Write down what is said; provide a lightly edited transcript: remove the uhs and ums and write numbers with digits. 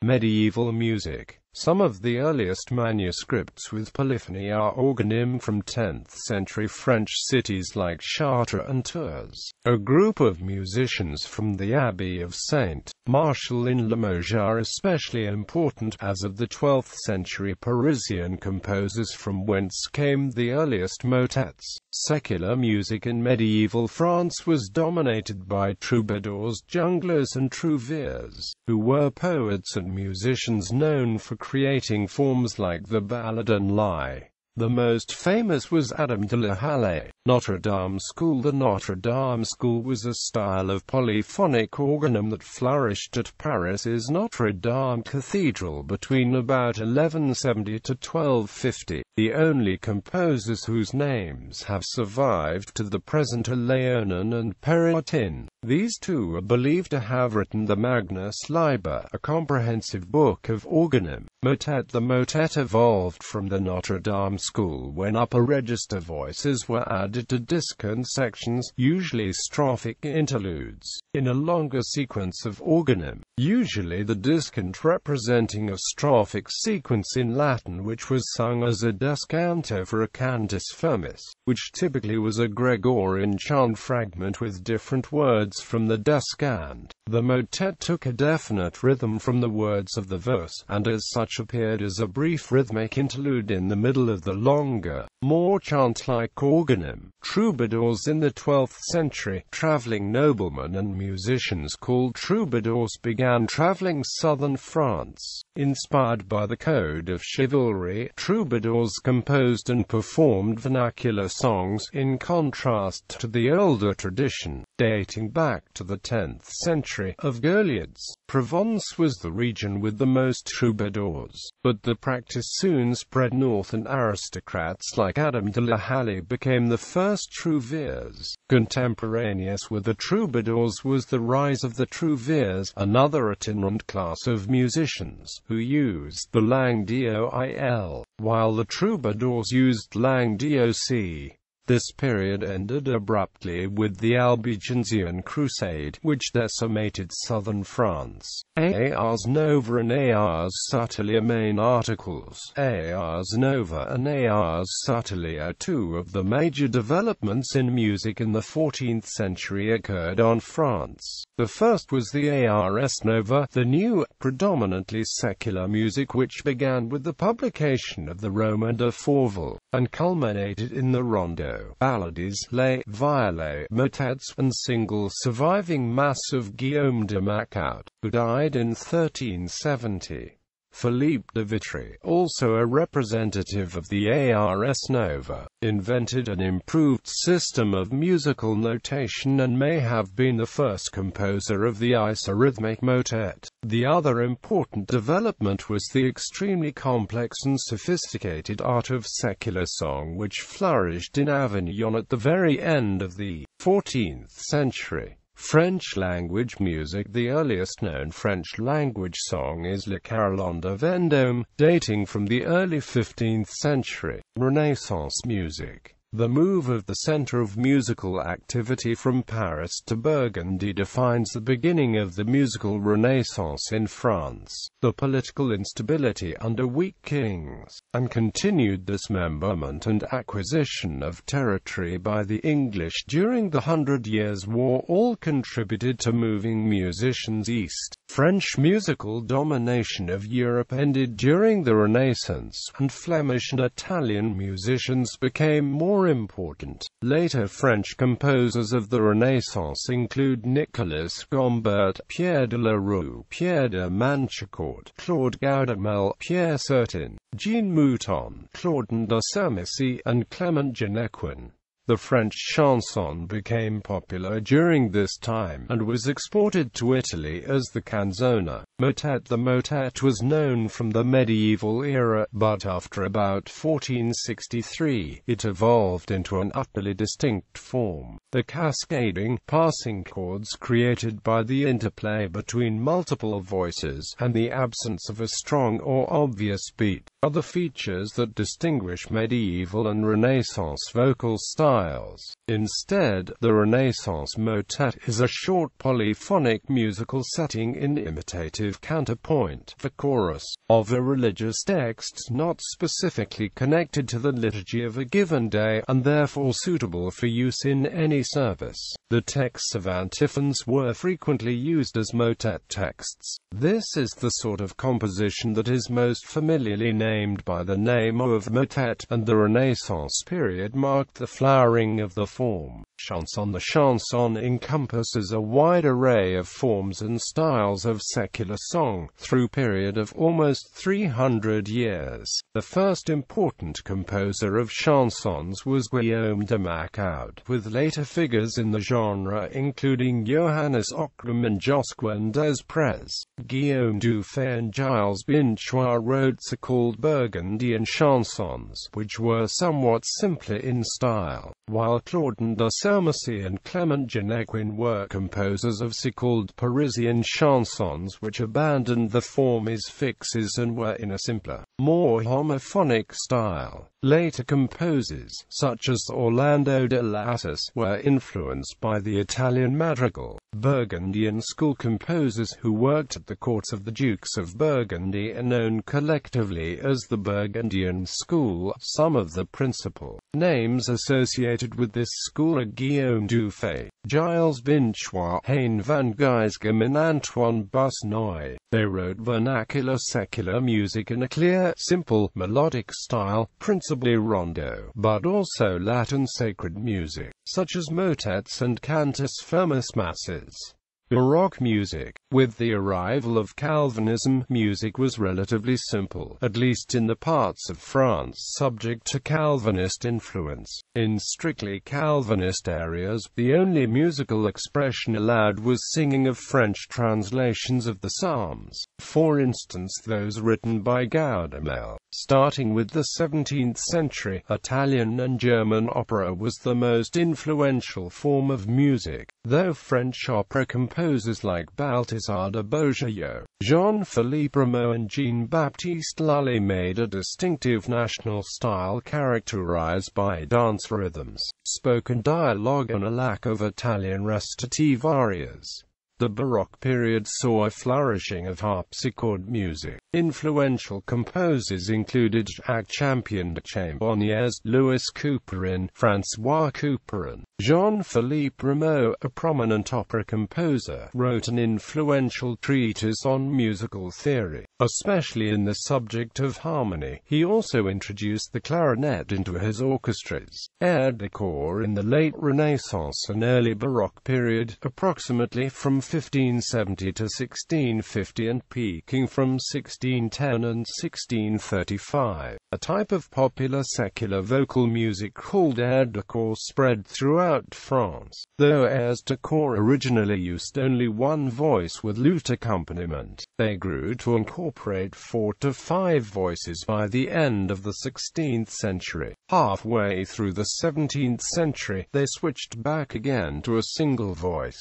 Medieval music. Some of the earliest manuscripts with polyphony are organum from 10th century French cities like Chartres and Tours. A group of musicians from the Abbey of St. Martial in Limoges are especially important, as of the 12th century Parisian composers from whence came the earliest motets. Secular music in medieval France was dominated by troubadours, jongleurs and trouvères, who were poets and musicians known for creating forms like the ballad and lie. The most famous was Adam de la Halle. Notre Dame School. The Notre Dame School was a style of polyphonic organum that flourished at Paris's Notre Dame Cathedral between about 1170 to 1250. The only composers whose names have survived to the present are Léonin and Perotin. These two are believed to have written the Magnus Liber, a comprehensive book of organum. Motet. The motet evolved from the Notre Dame School when upper register voices were added to discant sections, usually strophic interludes, in a longer sequence of organum, usually the discant representing a strophic sequence in Latin which was sung as a descanto for a cantus firmus, which typically was a Gregorian chant fragment with different words from the descant. The motet took a definite rhythm from the words of the verse, and as such appeared as a brief rhythmic interlude in the middle of the longer, more chant-like organum. Troubadours. In the 12th century, traveling noblemen and musicians called troubadours began traveling southern France. Inspired by the code of chivalry, troubadours composed and performed vernacular songs, in contrast to the older tradition, dating back to the 10th century, of guerrillas. Provence was the region with the most troubadours, but the practice soon spread north and aristocrats like Adam de la Halle became the first trouvères. Contemporaneous with the troubadours was the rise of the trouvères, another itinerant class of musicians, who used the langue d'oil, while the troubadours used langue d'oc. This period ended abruptly with the Albigensian Crusade, which decimated southern France. Ars Nova and Ars Subtilia. Main articles. Ars Nova and Ars Subtilia. Two of the major developments in music in the 14th century occurred on France. The first was the Ars Nova, the new, predominantly secular music which began with the publication of the Roman de Forval, and culminated in the rondo, ballades, lay, violets, motets, and single surviving mass of Guillaume de Machaut, who died in 1370. Philippe de Vitry, also a representative of the Ars Nova, invented an improved system of musical notation and may have been the first composer of the isorhythmic motet. The other important development was the extremely complex and sophisticated art of secular song which flourished in Avignon at the very end of the 14th century. French-language music. The earliest known French-language song is Le Carillon de Vendôme, dating from the early 15th century. Renaissance music. The move of the center of musical activity from Paris to Burgundy defines the beginning of the musical Renaissance in France. The political instability under weak kings, and continued dismemberment and acquisition of territory by the English during the 100 Years' War all contributed to moving musicians east. French musical domination of Europe ended during the Renaissance, and Flemish and Italian musicians became more important. Later French composers of the Renaissance include Nicolas Gombert, Pierre de la Rue, Pierre de Manchecourt, Claude Gaudamel, Pierre Certain, Jean Mouton, Claudine de Sermesy, and Clement Genequin. The French chanson became popular during this time, and was exported to Italy as the canzona. Motet. The motet was known from the medieval era, but after about 1463, it evolved into an utterly distinct form. The cascading, passing chords created by the interplay between multiple voices, and the absence of a strong or obvious beat, other features that distinguish medieval and Renaissance vocal styles. Instead, the Renaissance motet is a short polyphonic musical setting in imitative counterpoint, the chorus, of a religious text not specifically connected to the liturgy of a given day, and therefore suitable for use in any service. The texts of antiphons were frequently used as motet texts. This is the sort of composition that is most familiarly named by the name of motet, and the Renaissance period marked the flowering of the form. Chanson. The chanson encompasses a wide array of forms and styles of secular song, through a period of almost 300 years. The first important composer of chansons was Guillaume de Machaut, with later figures in the genre including Johannes Ockham and Josquin des Prez. Guillaume Dufay and Gilles Binchois wrote so-called Burgundian chansons, which were somewhat simpler in style, while Claudin de Sermacy and Clement Genequin were composers of so-called Parisian chansons, which abandoned the formes fixes and were in a simpler, more homophonic style. Later composers, such as Orlando de Lassus, were influenced by the Italian madrigal, Burgundian school composers who worked at the courts of the Dukes of Burgundy are known collectively as the Burgundian school. Some of the principal names associated with this school are Guillaume Dufay, Gilles Binchois, Hein van Gysgem and Antoine Busnoy. They wrote vernacular secular music in a clear, simple, melodic style, principally rondo, but also Latin sacred music, such as motets and cantus firmus masses. Baroque music. With the arrival of Calvinism, music was relatively simple, at least in the parts of France subject to Calvinist influence. In strictly Calvinist areas, the only musical expression allowed was singing of French translations of the Psalms, for instance those written by Gaudemel. Starting with the 17th century, Italian and German opera was the most influential form of music, though French opera composers like Balthazar de Beaujeu, Jean-Philippe Rameau and Jean-Baptiste Lully made a distinctive national style characterized by dance rhythms, spoken dialogue and a lack of Italian recitative arias. The Baroque period saw a flourishing of harpsichord music. Influential composers included Jacques Champion de Chambonnières, Louis Couperin, François Couperin. Jean-Philippe Rameau, a prominent opera composer, wrote an influential treatise on musical theory, especially in the subject of harmony. He also introduced the clarinet into his orchestras. Air de corps in the late Renaissance and early Baroque period, approximately from 1570 to 1650 and peaking from 1610 and 1635. A type of popular secular vocal music called air de corps spread throughout France, though airs de corps originally used only one voice with lute accompaniment. They grew to incorporate 4 to 5 voices by the end of the 16th century. Halfway through the 17th century, they switched back again to a single voice.